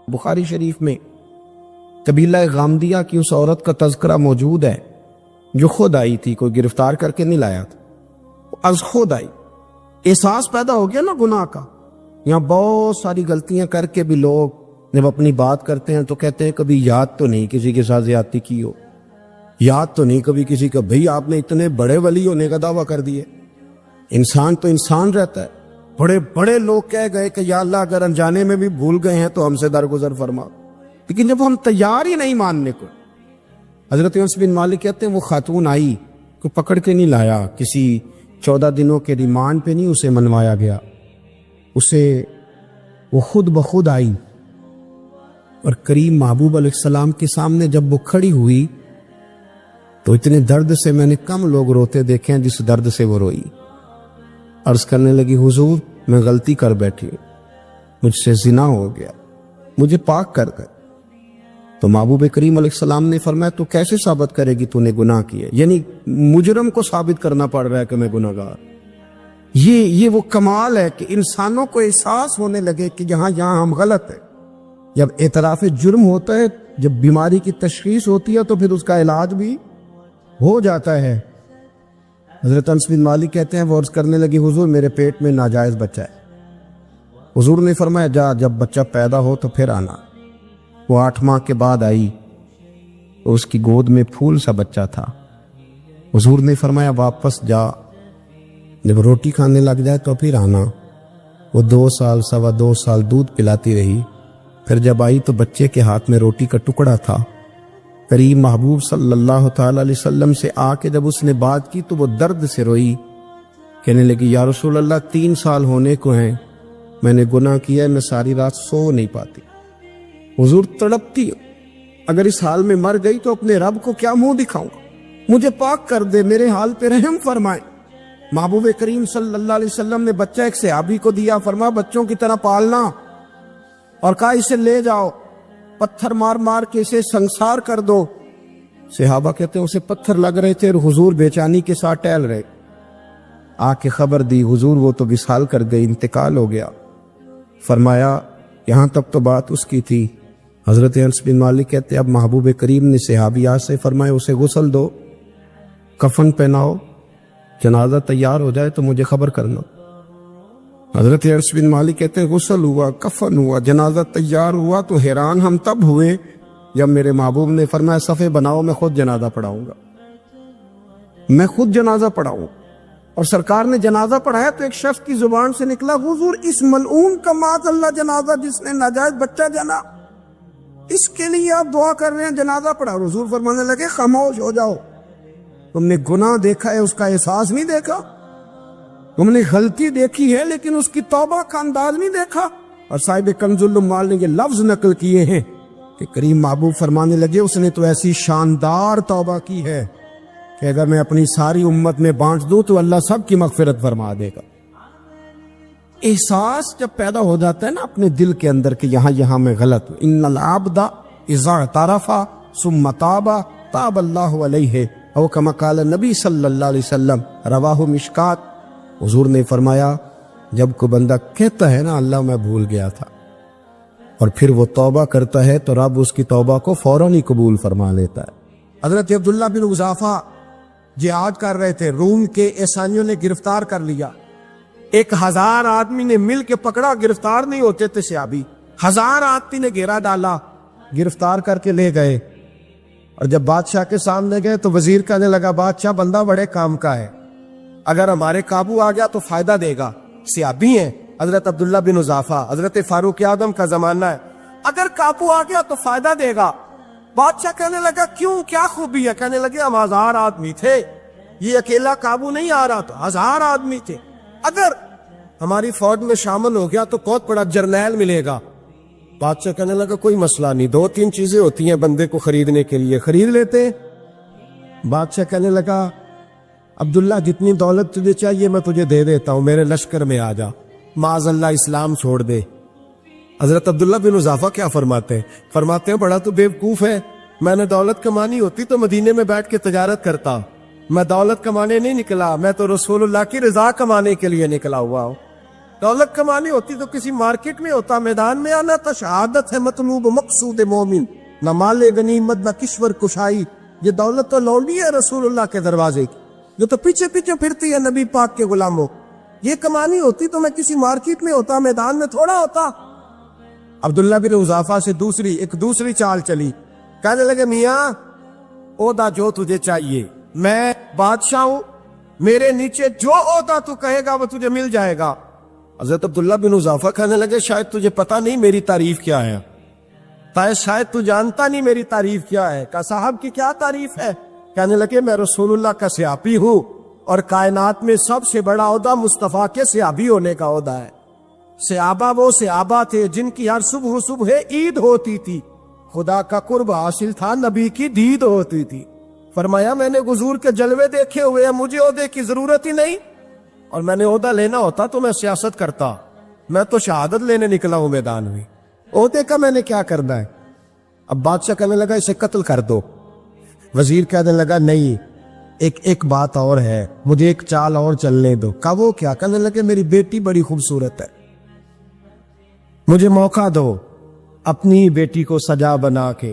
بخاری شریف میں قبیلہ غامدیہ کی اس عورت کا تذکرہ موجود ہے جو خود آئی تھی، کوئی گرفتار کر کے نہیں لایا تھا، از خود آئی۔ احساس پیدا ہو گیا نا گناہ کا۔ یہاں بہت ساری غلطیاں کر کے بھی لوگ جب اپنی بات کرتے ہیں تو کہتے ہیں کبھی یاد تو نہیں کسی کے ساتھ زیادتی کی ہو، یاد تو نہیں کبھی کسی کا، بھئی آپ نے اتنے بڑے ولی ہونے کا دعویٰ کر دیے۔ انسان تو انسان رہتا ہے۔ بڑے بڑے لوگ کہہ گئے کہ یا اللہ اگر انجانے میں بھی بھول گئے ہیں تو ہم سے درگزر فرما، لیکن جب ہم تیار ہی نہیں ماننے کو۔ حضرت انس بن مالک کہتے ہیں وہ خاتون آئی، کوئی پکڑ کے نہیں لایا، کسی 14 دنوں کے ریمانڈ پہ نہیں اسے منوایا گیا، اسے وہ خود بخود آئی اور کریم محبوب علیہ السلام کے سامنے جب وہ کھڑی ہوئی تو اتنے درد سے میں نے کم لوگ روتے دیکھے ہیں جس درد سے وہ روئی۔ عرض کرنے لگی حضور میں غلطی کر بیٹھی ہوں، مجھ سے زنا ہو گیا، مجھے پاک کر گئے۔ تو محبوب کریم علیہ السلام نے فرمایا تو کیسے ثابت کرے گی تو نے گناہ کیے؟ یعنی مجرم کو ثابت کرنا پڑ رہا ہے کہ میں گناہ گار۔ یہ وہ کمال ہے کہ انسانوں کو احساس ہونے لگے کہ یہاں ہم غلط ہیں۔ جب اعتراف جرم ہوتا ہے، جب بیماری کی تشخیص ہوتی ہے تو پھر اس کا علاج بھی ہو جاتا ہے۔ حضرت انس بن مالک کہتے ہیں وہ عرض کرنے لگی حضور میرے پیٹ میں ناجائز بچہ ہے۔ حضور نے فرمایا جا جب بچہ پیدا ہو تو پھر آنا۔ وہ 8 ماہ کے بعد آئی تو اس کی گود میں پھول سا بچہ تھا۔ حضور نے فرمایا واپس جا، جب روٹی کھانے لگ جائے تو پھر آنا۔ وہ 2 سال 2.25 سال دودھ پلاتی رہی، پھر جب آئی تو بچے کے ہاتھ میں روٹی کا ٹکڑا تھا۔ کریم محبوب صلی اللہ تعالی علیہ وسلم سے آ کے جب اس نے بات کی تو وہ درد سے روئی، کہنے لگی یا رسول اللہ 3 سال ہونے کو ہیں، میں نے گناہ کیا ہے، میں ساری رات سو نہیں پاتی۔ حضور تڑپتی، اگر اس حال میں مر گئی تو اپنے رب کو کیا منہ دکھاؤں گا، مجھے پاک کر دے، میرے حال پہ رحم فرمائے۔ محبوب کریم صلی اللہ علیہ وسلم نے بچہ ایک صحابی کو دیا، فرمایا بچوں کی طرح پالنا، اور کہا اسے لے جاؤ، پتھر مار مار کے اسے سنسار کر دو۔ صحابہ کہتے ہیں اسے پتھر لگ رہے تھے اور حضور بے-چینی کے ساتھ ٹہل رہے۔ آ کے خبر دی حضور وہ تو وصال کر گئی، انتقال ہو گیا۔ فرمایا یہاں تک تو بات اس کی تھی۔ حضرت انس بن مالک کہتے ہیں اب محبوب کریم نے صحابیات سے فرمایا اسے غسل دو، کفن پہناؤ، جنازہ تیار ہو جائے تو مجھے خبر کرنا۔ حضرت انس بن مالک کہتے ہیں غسل ہوا، کفن ہوا، جنازہ تیار ہوا تو حیران ہم تب ہوئے جب میرے محبوب نے فرمایا صفے بناؤ، میں خود جنازہ پڑھاؤں گا، میں خود جنازہ پڑھاؤں۔ اور سرکار نے جنازہ پڑھایا تو ایک شخص کی زبان سے نکلا حضور اس ملعون کا معاذ اللہ جنازہ جس نے ناجائز بچہ جنا، اس کے لیے آپ دعا کر رہے ہیں، جنازہ پڑھا۔ حضور فرمانے لگے خاموش ہو جاؤ، تم نے گناہ دیکھا ہے، اس کا احساس نہیں دیکھا، تم نے غلطی دیکھی ہے لیکن اس کی توبہ کا انداز نہیں دیکھا۔ اور صاحب کنز العمال نے یہ لفظ نقل کیے ہیں کہ کریم محبوب فرمانے لگے اس نے تو ایسی شاندار توبہ کی ہے کہ اگر میں اپنی ساری امت میں بانٹ دوں تو اللہ سب کی مغفرت فرما دے گا۔ احساس جب پیدا ہو جاتا ہے نا اپنے دل کے اندر کہ یہاں میں غلط ہوں، ان العبد اذا اعترف ثم تاب تاب اللہ علیہ او کما قال نبی صلی اللہ علیہ وسلم، رواہ مشکات۔ حضور نے فرمایا جب کوئی بندہ کہتا ہے نا اللہ میں بھول گیا تھا، اور پھر وہ توبہ کرتا ہے تو رب اس کی توبہ کو فوراً ہی قبول فرما لیتا ہے۔ حضرت عبداللہ بن حذافہ جہاد کر رہے تھے، روم کے عیسائیوں نے گرفتار کر لیا، 1000 آدمی نے مل کے پکڑا، گرفتار نہیں ہوتے تھے صحابی، 1000 آدمی نے گھیرا ڈالا، گرفتار کر کے لے گئے۔ اور جب بادشاہ کے سامنے گئے تو وزیر کہنے لگا بادشاہ بندہ بڑے کام کا ہے، اگر ہمارے قابو آ گیا تو فائدہ دے گا، صحابی ہیں حضرت عبداللہ بن حذافہ، حضرت فاروق اعظم کا زمانہ ہے، اگر قابو آ گیا تو فائدہ دے گا۔ بادشاہ کہنے لگا کیوں، کیا خوبی ہے؟ کہنے لگے ہم 1000 آدمی تھے، یہ اکیلا قابو نہیں آ رہا، تو 1000 آدمی تھے، اگر ہماری فوج میں شامل ہو گیا تو بہت بڑا جرنیل ملے گا۔ بادشاہ کہنے لگا کوئی مسئلہ نہیں، 2-3 چیزیں ہوتی ہیں بندے کو خریدنے کے لیے، خرید لیتے۔ بادشاہ کہنے لگا عبداللہ جتنی دولت تجھے چاہیے میں تجھے دے دیتا ہوں، میرے لشکر میں آ جا، معاذ اللہ اسلام چھوڑ دے۔ حضرت عبداللہ بن حذافہ کیا فرماتے ہیں بڑا تو بیوقوف ہے، میں نے دولت کمانی ہوتی تو مدینے میں بیٹھ کے تجارت کرتا، میں دولت کمانے نہیں نکلا، میں تو رسول اللہ کی رضا کمانے کے لیے نکلا ہوا ہوں۔ دولت کمانی ہوتی تو کسی مارکیٹ میں ہوتا، میدان میں آنا تھا۔ شہادت ہے مطلوب مقصود مومن، نہ مال غنیمت نہ کشور کشائی۔ یہ دولت تو لونڈی ہے رسول اللہ کے دروازے کی، جو تو پیچھے پیچھے پھرتی ہے نبی پاک کے غلاموں۔ یہ کمانی ہوتی تو میں کسی مارکیٹ میں ہوتا، میدان میں تھوڑا ہوتا۔ عبداللہ بن حذافہ سے دوسری چال چلی، کہنے لگے میاں عہدہ جو تجھے چاہیے، میں بادشاہ ہوں، میرے نیچے جو عہدہ تو کہے گا وہ تجھے مل جائے گا۔ حضرت عبداللہ بن حذافہ کہنے لگے شاید تجھے پتہ نہیں میری تعریف کیا ہے، شاید تو جانتا نہیں میری تعریف کیا ہے۔ کہا صاحب کی کیا تعریف ہے؟ کہنے لگے میں رسول اللہ کا صحابی ہوں، اور کائنات میں سب سے بڑا عہدہ مصطفیٰ کے صحابی ہونے کا عہدہ ہے۔ صحابہ وہ صحابہ تھے جن کی ہر صبح عید ہوتی تھی، خدا کا قرب حاصل تھا، نبی کی دید ہوتی تھی۔ فرمایا میں نے حضور کے جلوے دیکھے ہوئے ہیں، مجھے عہدے کی ضرورت ہی نہیں، اور میں نے عہدہ لینا ہوتا تو میں سیاست کرتا، میں تو شہادت لینے نکلا ہوں میدان میں، عہدے کا میں نے کیا کرنا ہے؟ اب بادشاہ کہنے لگا اسے قتل کر دو۔ وزیر کہنے لگا نہیں، ایک بات اور ہے، مجھے ایک چال اور چلنے دو۔ کہا وہ کیا؟ کہنے لگے میری بیٹی بڑی خوبصورت ہے، مجھے موقع دو اپنی بیٹی کو سجا بنا کے،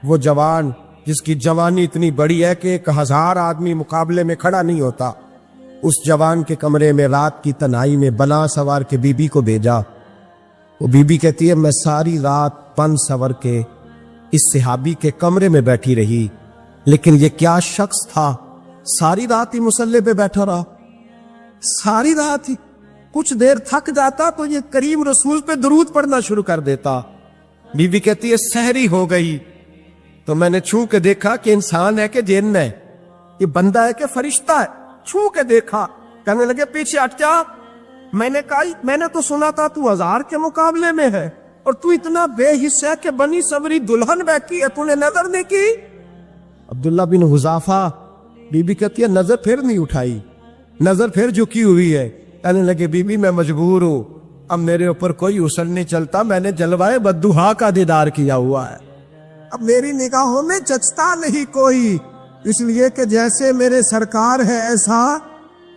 وہ جوان جس کی جوانی اتنی بڑی ہے کہ 1000 آدمی مقابلے میں کھڑا نہیں ہوتا، اس جوان کے کمرے میں رات کی تنہائی میں بنا سوار کے بی بی کو بھیجا۔ وہ بی بی کہتی ہے میں ساری رات بن سور کے اس صحابی کے کمرے میں بیٹھی رہی، لیکن یہ کیا شخص تھا، ساری رات ہی مسلح پہ بیٹھا رہا، ساری رات ہی، کچھ دیر تھک جاتا تو یہ کریم رسول پہ درود پڑھنا شروع کر دیتا۔ بی بی کہتی ہے سحری ہو گئی تو میں نے چھو کے دیکھا کہ انسان ہے کہ جن ہے، یہ بندہ ہے کہ فرشتہ ہے، چھو کے دیکھا۔ کہنے لگے پیچھے ہٹ جا۔ میں نے کہا میں نے تو سنا تھا تو 1000 کے مقابلے میں ہے، اور تو اتنا بے حصہ ہے کہ بنی سوری دلہن بیٹھی ہے، تو نے نظر نہیں کی؟ عبداللہ بن حذافہ، بی بی کہتی ہے نظر پھر نہیں اٹھائی، نظر پھر جھکی ہوئی ہے۔ کہنے لگے بی بی میں مجبور ہوں، اب میرے اوپر کوئی حسن نہیں چلتا، میں نے جلوائے بدوہا کا دیدار کیا ہوا ہے، اب میری نگاہوں میں جچتا نہیں کوئی، اس لیے کہ جیسے میرے سرکار ہے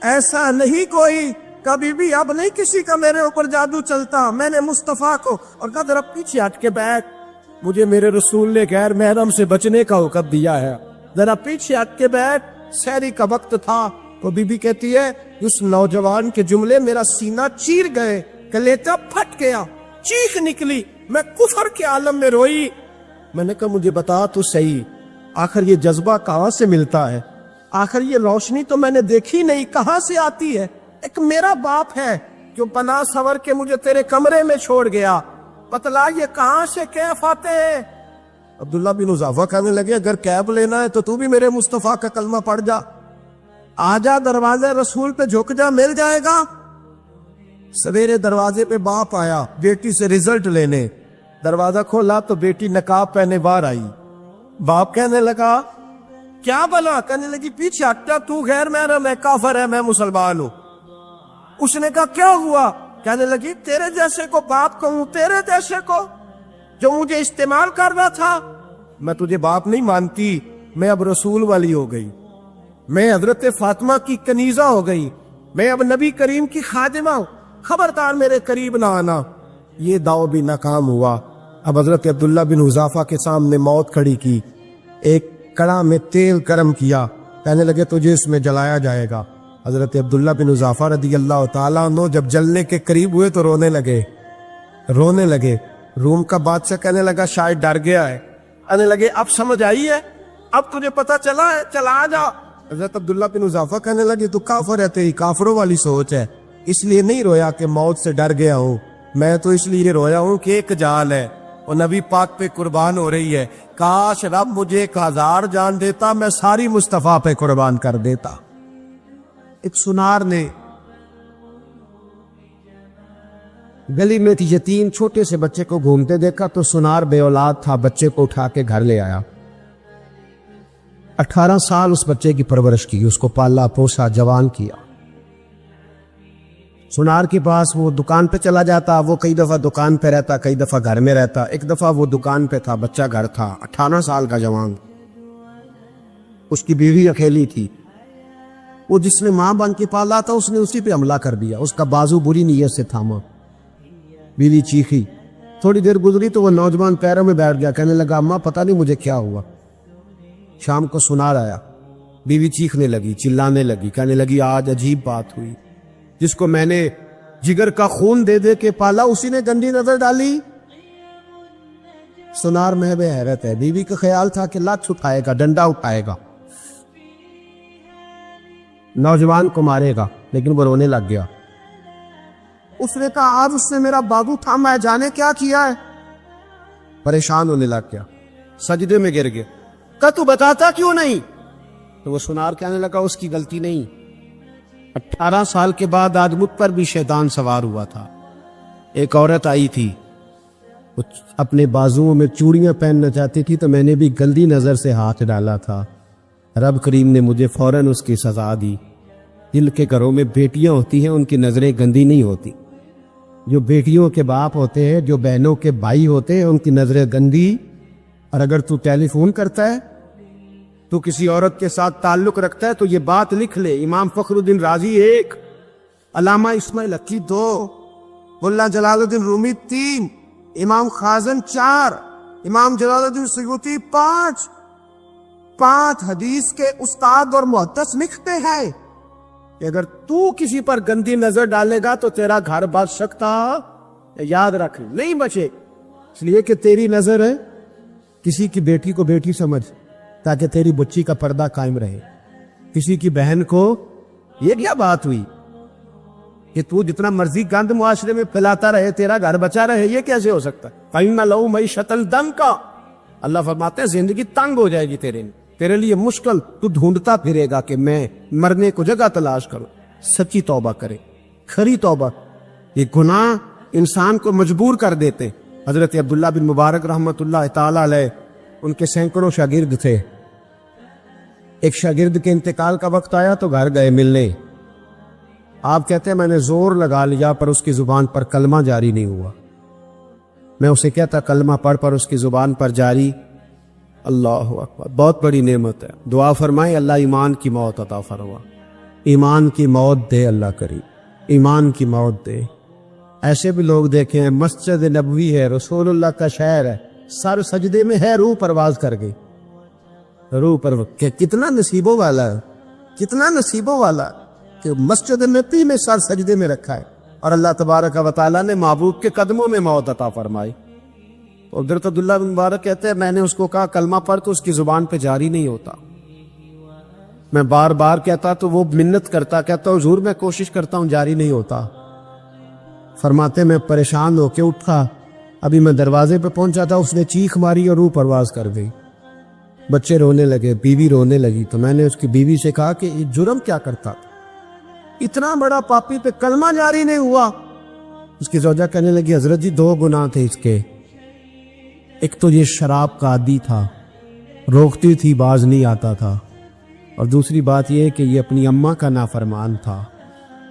ایسا نہیں کوئی، کبھی بھی اب نہیں کسی کا میرے اوپر جادو چلتا۔ میں نے مصطفیٰ کو، اور کہا ذرا پیچھے ہٹ کے بیٹھ، مجھے میرے رسول نے غیر محرم سے بچنے کا حکم دیا ہے، ذرا پیچھے ہٹ کے بیٹھ۔ سحری کا وقت تھا، تو بی بی کہتی ہے اس نوجوان کے جملے میرا سینہ چیر گئے، کلیجہ پھٹ گیا، چیخ نکلی، میں کفر کے عالم میں روئی۔ میں نے کہا مجھے بتا تو صحیح، آخر یہ جذبہ کہاں سے ملتا ہے؟ آخر یہ روشنی تو میں نے دیکھی نہیں، کہاں سے آتی ہے؟ ایک میرا باپ ہے جو بنا سور کے مجھے تیرے کمرے میں چھوڑ گیا، بتلا یہ کہاں سے کیف آتے ہیں؟ عبداللہ بن حذافہ کہنے لگے اگر کیب لینا ہے تو بھی میرے مصطفیٰ کا کلمہ پڑھ جا، آ جا دروازے رسول پہ جھک جا، مل جائے گا۔ سویرے دروازے پہ باپ آیا بیٹی سے رزلٹ لینے، دروازہ کھولا تو بیٹی نقاب پہنے باہر آئی۔ باپ کہنے لگا کیا بلا؟ کہنے لگی پیچھے ہٹا، تو غیر محرم ہے، کافر ہے، میں مسلمان ہوں۔ اس نے کہا کیا ہوا؟ کہنے لگی تیرے جیسے کو باپ کہوں، تیرے جیسے کو جو مجھے استعمال کر رہا تھا، میں تجھے باپ نہیں مانتی، میں اب رسول والی ہو گئی، میں حضرت فاطمہ کی کنیزہ ہو گئی، میں اب نبی کریم کی خادمہ ہوں، خبردار میرے قریب نہ آنا۔ یہ داؤ بھی ناکام ہوا۔ اب حضرت عبداللہ بن حذافہ کے سامنے موت کھڑی کی، ایک کڑا میں تیل گرم کیا، کہنے لگے تجھے اس میں جلایا جائے گا۔ حضرت عبداللہ بن حذافہ رضی اللہ تعالیٰ عنہ جب جلنے کے قریب ہوئے تو رونے لگے۔ روم کا بادشاہ کہنے لگا شاید ڈر گیا ہے، کہنے لگے اب سمجھ آئی ہے، اب تجھے پتا چلا ہے، چلا آ جا۔ حضرت عبداللہ بن حذافہ کہنے لگے تو کافر ہے، تیری کافروں والی سوچ ہے، اس لیے نہیں رویا کہ موت سے ڈر گیا ہوں، میں تو اس لیے رویا ہوں کہ ایک جان ہے وہ نبی پاک پہ قربان ہو رہی ہے، کاش رب مجھے 1000 جان دیتا، میں ساری مصطفیٰ پہ قربان کر دیتا۔ ایک سنار نے گلی میں یتیم چھوٹے سے بچے کو گھومتے دیکھا تو سنار بے اولاد تھا، بچے کو اٹھا کے گھر لے آیا، 18 سال اس بچے کی پرورش کی، اس کو پالا پوسا، جوان کیا۔ سنار کے پاس وہ دکان پہ چلا جاتا، وہ کئی دفعہ دکان پہ رہتا، کئی دفعہ گھر میں رہتا۔ ایک دفعہ وہ دکان پہ تھا، بچہ گھر تھا، 18 سال کا جوان، اس کی بیوی اکیلی تھی۔ وہ جس نے ماں بن کے پالا تھا اس نے اسی پہ حملہ کر دیا، اس کا بازو بری نیت سے تھاما۔ بیوی چیخی، تھوڑی دیر گزری تو وہ نوجوان پیروں میں بیٹھ گیا، کہنے لگا اماں پتہ نہیں مجھے کیا ہوا۔ شام کو سنار آیا، بیوی چیخنے لگی، چلانے لگی، کہنے لگی آج عجیب بات ہوئی، جس کو میں نے جگر کا خون دے دے کے پالا اسی نے گندی نظر ڈالی۔ سنار میں بے حیرت ہے، بیوی کا خیال تھا کہ لات اٹھائے گا، ڈنڈا اٹھائے گا، نوجوان کو مارے گا، لیکن وہ رونے لگ گیا۔ اس نے کہا آج اس نے میرا بازو تھاما ہے، جانے کیا کیا ہے۔ پریشان ہونے لگ گیا، سجدے میں گر گیا، کہا تو بتاتا کیوں نہیں؟ تو وہ سنار کہنے لگا اس کی غلطی نہیں، 18 سال کے بعد آج مجھ پر بھی شیطان سوار ہوا تھا۔ ایک عورت آئی تھی، وہ اپنے بازوؤں میں چوڑیاں پہننا چاہتی تھی تو میں نے بھی گندی نظر سے ہاتھ ڈالا تھا، رب کریم نے مجھے فوراً اس کی سزا دی۔ جن کے گھروں میں بیٹیاں ہوتی ہیں ان کی نظریں گندی نہیں ہوتی، جو بیٹیوں کے باپ ہوتے ہیں، جو بہنوں کے بھائی ہوتے ہیں، ان کی نظریں گندی۔ اور اگر تو ٹیلی فون کرتا ہے، تو کسی عورت کے ساتھ تعلق رکھتا ہے، تو یہ بات لکھ لے، امام فخر الدین رازی 1، علامہ اسماعیل حقی 2، ملا جلال الدین رومی 3، امام خازن 4، امام جلال الدین سیوطی 5 حدیث کے استاد اور محدث لکھتے ہیں کہ اگر تو کسی پر گندی نظر ڈالے گا تو تیرا گھر بچ سکتا، یاد رکھ نہیں بچے، اس لیے کہ تیری نظر ہے، کسی کی بیٹی کو بیٹی سمجھ تاکہ تیری بچی کا پردہ قائم رہے، کسی کی بہن کو، یہ کیا بات ہوئی کہ تو جتنا مرضی گند معاشرے میں پھیلاتا رہے تیرا گھر بچا رہے، یہ کیسے ہو سکتا ہے؟ فَإِنَّ لَهُ مَعِيشَةً ضَنكًا، اللہ فرماتے ہیں زندگی تنگ ہو جائے گی تیرے لیے مشکل، تو ڈھونڈتا پھرے گا کہ میں مرنے کو جگہ تلاش کروں۔ سچی توبہ کرے، کھری توبہ۔ یہ گناہ انسان کو مجبور کر دیتے۔ حضرت عبداللہ بن مبارک رحمۃ اللہ تعالی علیہ، ان کے سینکڑوں شاگرد تھے، ایک شاگرد کے انتقال کا وقت آیا تو گھر گئے ملنے، آپ کہتے ہیں میں نے زور لگا لیا پر اس کی زبان پر کلمہ جاری نہیں ہوا، میں اسے کہتا کلمہ پڑھ پر اس کی زبان پر جاری۔ اللہ اکبر، بہت بڑی نعمت ہے، دعا فرمائیں اللہ ایمان کی موت عطا فرما، ایمان کی موت دے اللہ کریم، ایمان کی موت دے۔ ایسے بھی لوگ دیکھے ہیں، مسجد نبوی ہے، رسول اللہ کا شہر ہے، سر سجدے میں ہے، روح پرواز کر گئی، روح پر کتنا نصیبوں والا ہے، کتنا نصیبوں والا ہے کہ مسجد نبوی میں سر سجدے میں رکھا ہے اور اللہ تبارک و تعالیٰ نے محبوب کے قدموں میں موت عطا فرمائی۔ حضرت عبداللہ بن مبارک کہتے ہیں میں نے اس کو کہا کلمہ پڑھ تو اس کی زبان پہ جاری نہیں ہوتا، میں بار بار کہتا تو وہ منت کرتا، کہتا حضور میں کوشش کرتا ہوں جاری نہیں ہوتا۔ فرماتے میں پریشان ہو کے اٹھا، ابھی میں دروازے پہ پہنچا تھا، اس نے چیخ ماری اور روح پرواز کر گئی، بچے رونے لگے، بیوی رونے لگی، تو میں نے اس کی بیوی سے کہا کہ یہ جرم کیا کرتا تھا، اتنا بڑا پاپی پہ کلمہ جاری نہیں ہوا۔ اس کی زوجہ کہنے لگی حضرت جی 2 گناہ تھے اس کے، ایک تو یہ شراب کا عادی تھا، روکتی تھی باز نہیں آتا تھا، اور دوسری بات یہ کہ یہ اپنی اماں کا نافرمان تھا،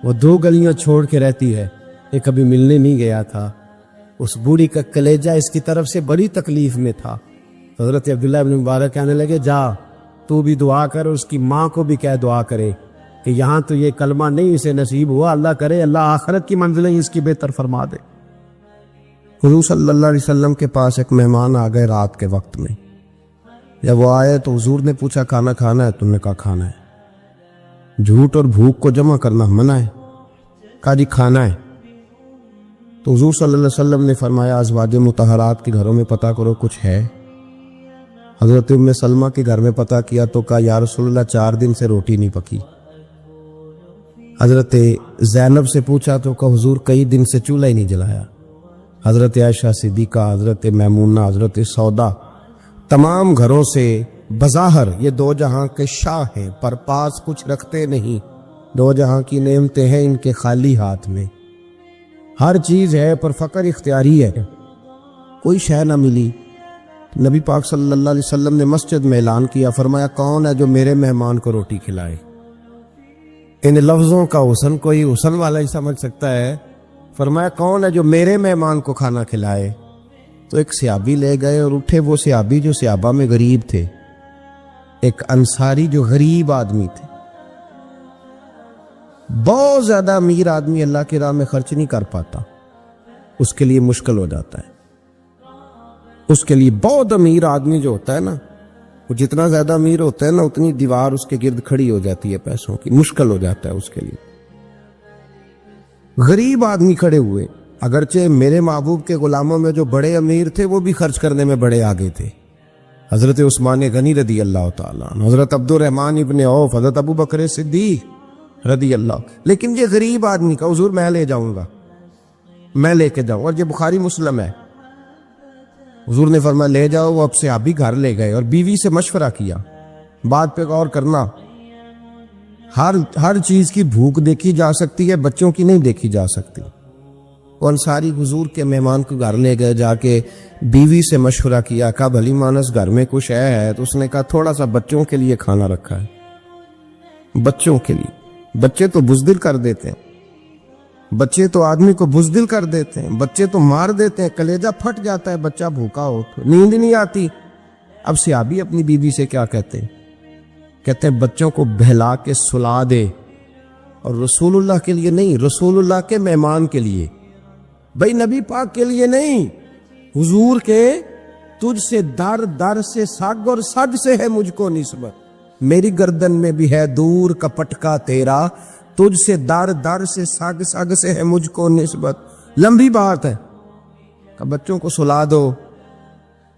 وہ 2 گلیاں چھوڑ کے رہتی ہے، یہ کبھی ملنے نہیں گیا تھا، اس بوڑھی کا کلیجہ اس کی طرف سے بڑی تکلیف میں تھا۔ حضرت عبداللہ بن مبارک کہنے لگے جا تو بھی دعا کر، اس کی ماں کو بھی کہہ دعا کرے کہ یہاں تو یہ کلمہ نہیں اسے نصیب ہوا، اللہ کرے اللہ آخرت کی منزلیں اس کی بہتر فرما دے۔ حضور صلی اللہ علیہ وسلم کے پاس ایک مہمان آ گئے رات کے وقت میں، جب وہ آئے تو حضور نے پوچھا کھانا کھانا ہے؟ تم نے کہا کھانا ہے۔ جھوٹ اور بھوک کو جمع کرنا منع ہے، کہا جی کھانا ہے۔ تو حضور صلی اللہ علیہ وسلم نے فرمایا ازواج مطہرات کے گھروں میں پتہ کرو کچھ ہے۔ حضرت ام سلمہ کے گھر میں پتہ کیا تو کہا یا رسول اللہ 4 دن سے روٹی نہیں پکی۔ حضرت زینب سے پوچھا تو کہا حضور کئی دن سے چولہا ہی نہیں جلایا۔ حضرت عائشہ صدیقہ، حضرت میمونہ، حضرت سودا، تمام گھروں سے بظاہر یہ 2 جہاں کے شاہ ہیں پر پاس کچھ رکھتے نہیں، 2 جہاں کی نعمتیں ہیں ان کے خالی ہاتھ میں، ہر چیز ہے پر فقر اختیاری ہے، کوئی شے نہ ملی۔ نبی پاک صلی اللہ علیہ وسلم نے مسجد میں اعلان کیا، فرمایا کون ہے جو میرے مہمان کو روٹی کھلائے؟ ان لفظوں کا حسن کوئی حسن والا ہی سمجھ سکتا ہے، فرمایا کون ہے جو میرے مہمان کو کھانا کھلائے؟ تو ایک صحابی لے گئے اور اٹھے، وہ صحابی جو صحابہ میں غریب تھے، ایک انصاری جو غریب آدمی تھے، بہت زیادہ امیر آدمی اللہ کی راہ میں خرچ نہیں کر پاتا، اس کے لیے مشکل ہو جاتا ہے۔ اس کے لیے بہت امیر آدمی جو ہوتا ہے نا، وہ جتنا زیادہ امیر ہوتا ہے نا اتنی دیوار اس کے گرد کھڑی ہو جاتی ہے پیسوں کی، مشکل ہو جاتا ہے اس کے لیے۔ غریب آدمی کھڑے ہوئے، اگرچہ میرے محبوب کے غلاموں میں جو بڑے امیر تھے وہ بھی خرچ کرنے میں بڑے آگے تھے، حضرت عثمان غنی رضی اللہ تعالیٰ عنہ، حضرت عبد الرحمن ابن عوف، حضرت ابو بکر صدیق رضی اللہ۔ لیکن یہ غریب آدمی کا حضور میں لے جاؤں گا، میں لے کے جاؤں، اور یہ بخاری مسلم ہے۔ حضور نے فرمایا لے جاؤ، وہ اب صحابی گھر لے گئے اور بیوی سے مشورہ کیا، بات پہ غور کرنا، ہر چیز کی بھوک دیکھی جا سکتی ہے، بچوں کی نہیں دیکھی جا سکتی۔ وہ انصاری حضور کے مہمان کو گھر لے گئے، جا کے بیوی سے مشورہ کیا، کہا بھلی مانس گھر میں کچھ ہے؟ تو اس نے کہا تھوڑا سا بچوں کے لیے کھانا رکھا ہے، بچوں کے لیے۔ بچے تو بزدل کر دیتے ہیں، بچے تو آدمی کو بزدل کر دیتے ہیں، بچے تو مار دیتے ہیں، کلیجہ پھٹ جاتا ہے بچہ بھوکا ہو تو، نیند نہیں آتی۔ اب صحابی اپنی بیوی سے کیا کہتے ہیں؟ کہتے ہیں بچوں کو بہلا کے سلا دے، اور رسول اللہ کے لیے نہیں، رسول اللہ کے مہمان کے لیے، بھائی نبی پاک کے لیے نہیں، حضور کے تجھ سے در در سے سگ اور سگ سے ہے مجھ کو نسبت، میری گردن میں بھی ہے دور کا پٹکا تیرا، تجھ سے در در سے سگ سگ سے ہے مجھ کو نسبت۔ لمبی بات ہے کہ بچوں کو سلا دو۔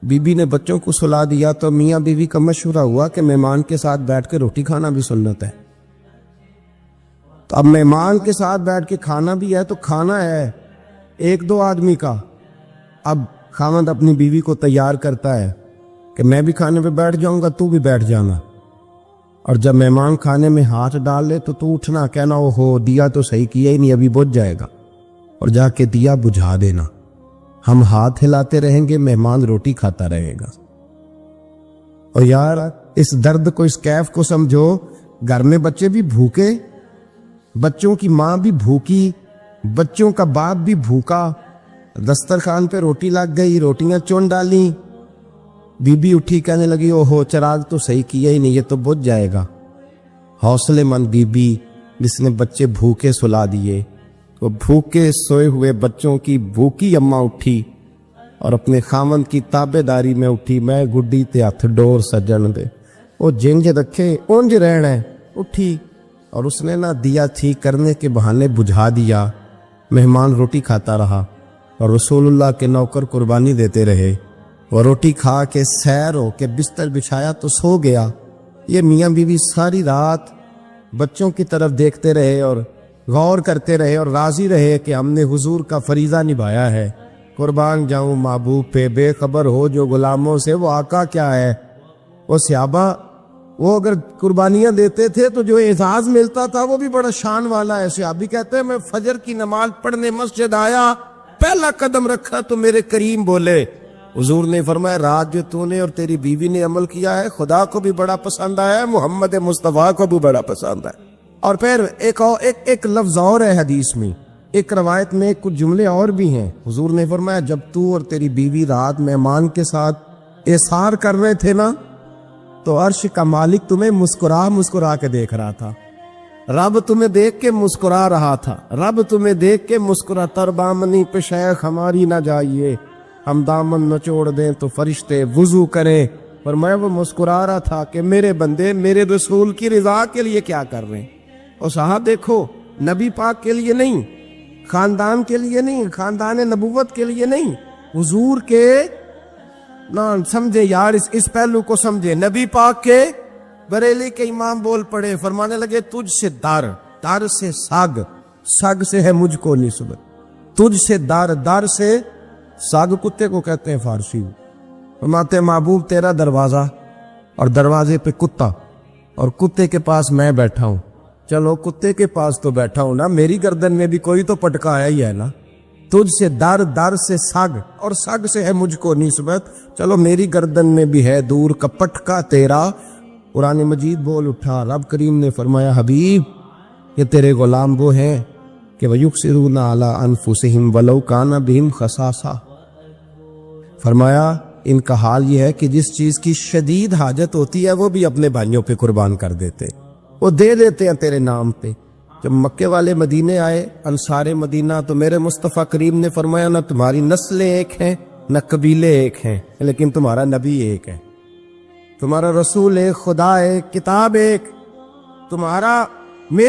بی بی نے بچوں کو سلا دیا تو میاں بیوی کا مشورہ ہوا کہ مہمان کے ساتھ بیٹھ کے روٹی کھانا بھی سنت ہے۔ تو اب مہمان کے ساتھ بیٹھ کے کھانا بھی ہے تو کھانا ہے ایک دو آدمی کا۔ اب خاوند اپنی بیوی کو تیار کرتا ہے کہ میں بھی کھانے پہ بیٹھ جاؤں گا، تو بھی بیٹھ جانا، اور جب مہمان کھانے میں ہاتھ ڈال لے تو اٹھنا، کہنا او ہو دیا تو صحیح کیا ہی نہیں، ابھی بجھ جائے گا، اور جا کے دیا بجھا دینا۔ ہم ہاتھ ہلاتے رہیں گے، مہمان روٹی کھاتا رہے گا۔ اور یار اس درد کو، اس کیف کو سمجھو، گھر میں بچے بھی بھوکے، بچوں کی ماں بھی بھوکی، بچوں کا باپ بھی بھوکا، دسترخوان پہ روٹی لگ گئی، روٹیاں چون ڈالی، بی بی اٹھی کہنے لگی او ہو چراغ تو صحیح کیا ہی نہیں، یہ تو بجھ جائے گا۔ حوصلے مند بی بی جس نے بچے بھوکے سلا دیے، وہ بھوکے سوئے ہوئے بچوں کی بھوکی اماں اٹھی اور اپنے خاوند کی تابے داری میں اٹھی، میں گڈی تے ہاتھ ڈور سجن دے، وہ جنج رکھے اونج رہنا ہے، اٹھی اور اس نے نہ دیا ٹھیک کرنے کے بہانے بجھا دیا۔ مہمان روٹی کھاتا رہا اور رسول اللہ کے نوکر قربانی دیتے رہے۔ وہ روٹی کھا کے سیر ہو کے بستر بچھایا تو سو گیا۔ یہ میاں بیوی ساری رات بچوں کی طرف دیکھتے رہے اور غور کرتے رہے اور راضی رہے کہ ہم نے حضور کا فریضہ نبھایا ہے۔ قربان جاؤں محبوب پہ، بے خبر ہو جو غلاموں سے وہ آقا کیا ہے۔ وہ صحابہ وہ اگر قربانیاں دیتے تھے تو جو اعزاز ملتا تھا وہ بھی بڑا شان والا ہے۔ صحابی کہتے ہیں میں فجر کی نماز پڑھنے مسجد آیا، پہلا قدم رکھا تو میرے کریم بولے، حضور نے فرمایا رات جو تو نے اور تیری بیوی نے عمل کیا ہے خدا کو بھی بڑا پسند آیا ہے، محمد مصطفیٰ کو بھی بڑا پسند ہے۔ اور پھر ایک لفظ اور ہے حدیث میں، ایک روایت میں کچھ جملے اور بھی ہیں۔ حضور نے فرمایا جب تو اور تیری بیوی رات مہمان کے ساتھ احسار کر رہے تھے نا تو عرش کا مالک تمہیں مسکرا کے دیکھ رہا تھا، رب تمہیں دیکھ کے مسکرا رہا تھا، رب تمہیں دیکھ کے مسکرا، تربامنی پہ شیخ ہماری نہ جائیے، ہم دامن نچوڑ دیں تو فرشتے وضو کریں، اور میں وہ مسکرا رہا تھا کہ میرے بندے میرے رسول کی رضا کے لیے کیا کر رہے ہیں۔ اور صاحب دیکھو، نبی پاک کے لیے نہیں، خاندان کے لیے نہیں، خاندان نبوت کے لیے نہیں، حضور کے نہ سمجھے یار، اس پہلو کو سمجھے۔ نبی پاک کے بریلی کے امام بول پڑے، فرمانے لگے تجھ سے در سے سگ سے ہے مجھ کو نسبت، تجھ سے در سے سگ کتے کو کہتے ہیں فارسی۔ فرماتے محبوب تیرا دروازہ اور دروازے پہ کتا، اور کتے کے پاس میں بیٹھا ہوں، چلو کتے کے پاس تو بیٹھا ہوں نا، میری گردن میں بھی کوئی تو پٹکا آیا ہی ہے نا، تجھ سے در سے سگ اور سگ سے ہے مجھ کو نسبت، چلو میری گردن میں بھی ہے دور کا پٹکا تیرا۔ قرآن مجید بول اٹھا، رب کریم نے فرمایا حبیب یہ تیرے غلام وہ ہیں کہ وَيُكْسِرُونَ عَلَىٰ أَنفُسِهِمْ وَلَوْ كَانَ بِهِمْ خَصَاصَةٌ، فرمایا ان کا حال یہ ہے کہ جس چیز کی شدید حاجت ہوتی ہے وہ بھی اپنے بھائیوں پہ قربان کر دیتے، وہ دے دیتے ہیں تیرے نام پہ، جب مکے والے مدینے آئے انصار مدینہ تو میرے مصطفیٰ کریم نے فرمایا نہ تمہاری نسلیں ایک ہیں نہ قبیلے ایک ہیں، لیکن تمہارا نبی ایک ہے، تمہارا رسول ایک، خدا ایک، کتاب ایک، تمہارا